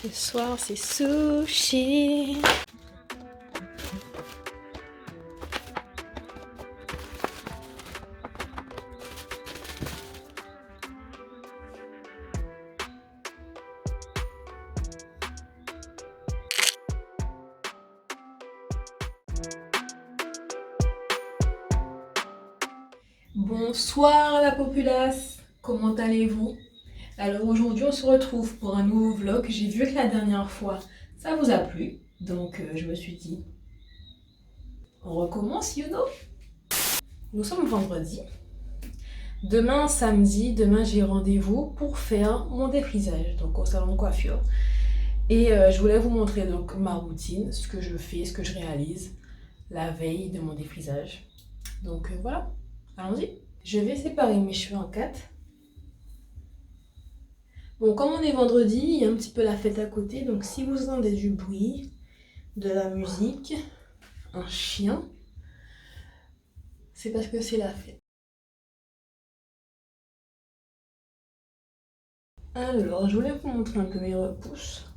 Ce soir, c'est sushi. Bonsoir la populace, comment allez-vous? Alors aujourd'hui on se retrouve pour un nouveau vlog. J'ai vu que la dernière fois ça vous a plu, donc je me suis dit on recommence, you know. Nous sommes vendredi. Demain samedi, demain j'ai rendez-vous pour faire mon défrisage, donc au salon de coiffure. Et je voulais vous montrer donc ma routine, ce que je fais, ce que je réalise la veille de mon défrisage. Donc voilà, allons-y. Je vais séparer mes cheveux en 4. Bon, comme on est vendredi, il y a un petit peu la fête à côté, donc si vous entendez du bruit, de la musique, un chien, c'est parce que c'est la fête. Alors, je voulais vous montrer un peu mes repousses.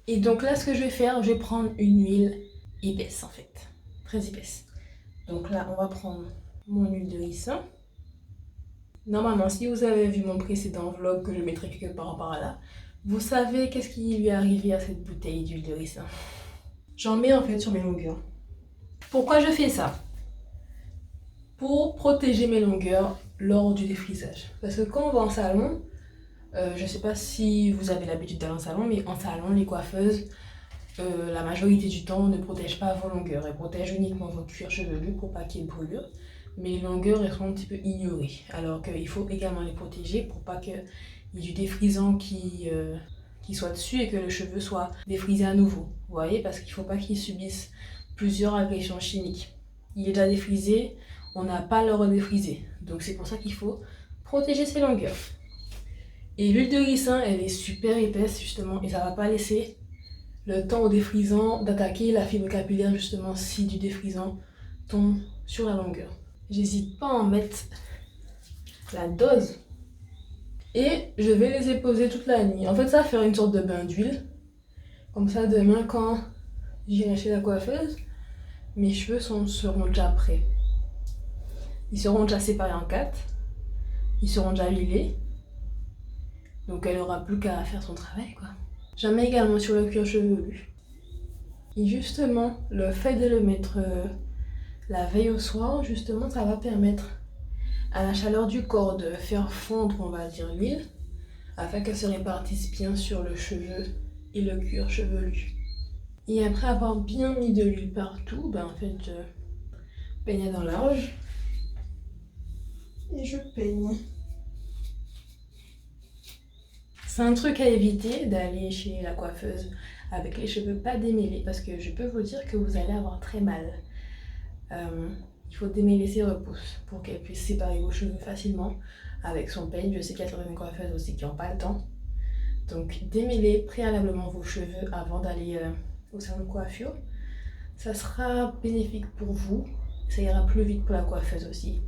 Et donc là, ce que je vais faire, je vais prendre une huile épaisse en fait, très épaisse. Donc là, on va prendre mon huile de ricin. Normalement, si vous avez vu mon précédent vlog que je mettrai quelque part par là, vous savez qu'est-ce qui lui est arrivé à cette bouteille d'huile de ricin. J'en mets en fait sur mes longueurs. Pourquoi je fais ça? Pour protéger mes longueurs lors du défrisage. Parce que quand on va en salon, je ne sais pas si vous avez l'habitude d'aller en salon, mais en salon, les coiffeuses, la majorité du temps, ne protègent pas vos longueurs. Elles protègent uniquement vos cuirs chevelus pour pas qu'il y ait de brûlure. Mais les longueurs, elles sont un petit peu ignorées. Alors qu'il faut également les protéger pour pas qu'il y ait du défrisant qui soit dessus et que le cheveu soit défrisé à nouveau. Vous voyez, parce qu'il ne faut pas qu'il subisse plusieurs agressions chimiques. Il est déjà défrisé, on n'a pas à le redéfriser. Donc c'est pour ça qu'il faut protéger ses longueurs. Et l'huile de ricin, elle est super épaisse justement et ça va pas laisser le temps au défrisant d'attaquer la fibre capillaire justement si du défrisant tombe sur la longueur. J'hésite pas à en mettre la dose. Et je vais les époser toute la nuit. En fait, ça va faire une sorte de bain d'huile. Comme ça, demain, quand j'irai chez la coiffeuse, mes cheveux seront déjà prêts. Ils seront déjà séparés en 4. Ils seront déjà huilés. Donc elle aura plus qu'à faire son travail, quoi. J'en mets également sur le cuir chevelu. Et justement, le fait de le mettre la veille au soir, justement, ça va permettre à la chaleur du corps de faire fondre, on va dire, l'huile, afin qu'elle se répartisse bien sur le cheveu et le cuir chevelu. Et après avoir bien mis de l'huile partout, ben en fait, je peigne dans large et je peigne. C'est un truc à éviter d'aller chez la coiffeuse avec les cheveux pas démêlés parce que je peux vous dire que vous allez avoir très mal. Il faut démêler ses repousses pour qu'elle puisse séparer vos cheveux facilement avec son peigne. Je sais qu'il y a certaines coiffeuses aussi qui n'ont pas le temps. Donc démêlez préalablement vos cheveux avant d'aller au salon de coiffure. Ça sera bénéfique pour vous. Ça ira plus vite pour la coiffeuse aussi.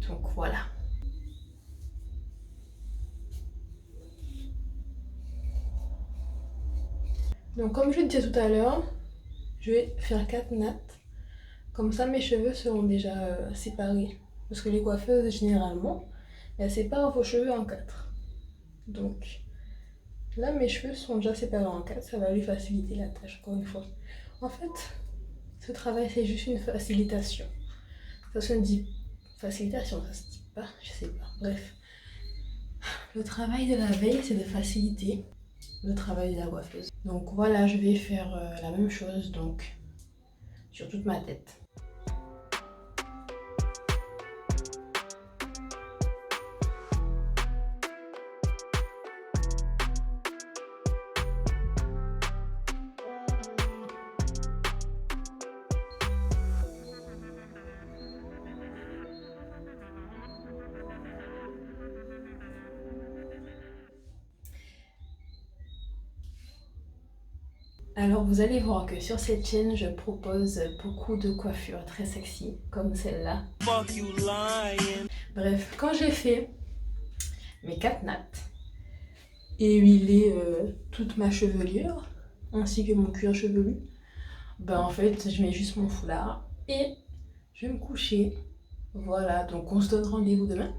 Donc voilà. Donc comme je le disais tout à l'heure, je vais faire 4 nattes. Comme ça mes cheveux seront déjà séparés. Parce que les coiffeuses généralement, elles séparent vos cheveux en 4. Donc là mes cheveux sont déjà séparés en 4, ça va lui faciliter la tâche encore une fois. En fait, ce travail c'est juste une facilitation. Ça se dit facilitation, ça se dit pas, je sais pas. Bref. Le travail de la veille c'est de faciliter le travail de la coiffeuse. Donc voilà, je vais faire la même chose donc sur toute ma tête. Alors vous allez voir que sur cette chaîne, je propose beaucoup de coiffures très sexy, comme celle-là. Bref, quand j'ai fait mes 4 nattes et huilé toute ma chevelure, ainsi que mon cuir chevelu, ben en fait, je mets juste mon foulard et je vais me coucher. Voilà, donc on se donne rendez-vous demain